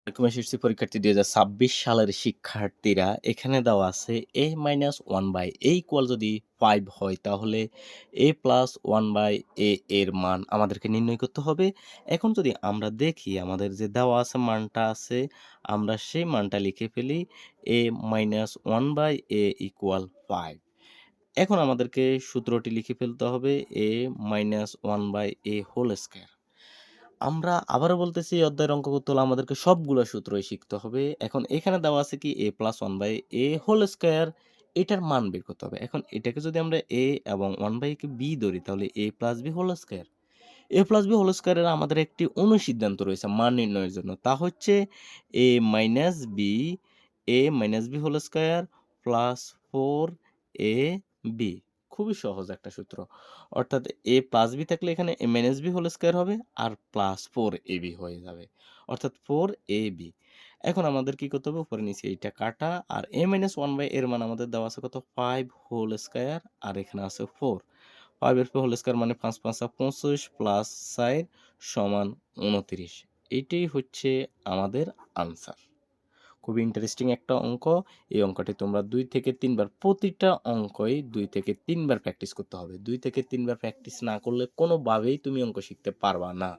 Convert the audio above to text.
এরকম এসএসসি পরীক্ষার্থী ২০২৬ সালের শিক্ষার্থীরা এখানে দেওয়া আছে a মাইনাস 1/a ইকুয়াল যদি 5 হয় তাহলে a প্লাস 1/a এর মান আমাদেরকে নির্ণয় করতে হবে। এখন যদি আমরা দেখি আমাদের যে দেওয়া আছে মানটা আছে, আমরা সেই মানটা লিখে ফেলি a মাইনাস 1/a ইকুয়াল 5। এখন আমাদেরকে সূত্রটি লিখে ফেলতে হবে a minus 1/a whole square. আমরা আবারও বলতেছি এই অধ্যায়ের অঙ্ক করতে হলে আমাদেরকে সবগুলা সূত্রই শিখতে হবে। এখন এখানে দেওয়া আছে কি a plus 1/a whole square, এটার মান বের করতে হবে। এখন এটাকে যদি আমরা a এবং 1/a কে b ধরি তাহলে a plus b whole square. a plus b whole স্কয়ারের আমাদের একটি অনুসিদ্ধান্ত রয়েছে মান নির্ণয়ের জন্য। তা হচ্ছে a minus b whole square plus 4ab। খুবই সহজ একটা সূত্র। অর্থাৎ a প্লাস b থাকলে এখানে a minus b whole square হবে আর প্লাস 4ab হয়ে যাবে। অর্থাৎ 4ab। এখন আমাদের কি করতে হবে? উপরে নিচে এইটা কাটা আর a মাইনাস 1/a এর মান আমাদের দেওয়া আছে কত? 5 হোল স্কয়ার আর এখানে আছে 4। 5 এর হোল স্কয়ার মানে ৫ ৫ যা ২৫ প্লাস ৪ সমান ২৯। এইটাই হচ্ছে আমাদের আনসার। খুবই ইন্টারেস্টিং একটা অঙ্ক। এই অঙ্কটি তোমরা ২ থেকে ৩ বার প্রতিটা অঙ্কই ২ থেকে ৩ বার প্র্যাকটিস করতে হবে। ২ থেকে ৩ বার প্র্যাকটিস না করলে কোনোভাবেই তুমি অঙ্ক শিখতে পারবা না।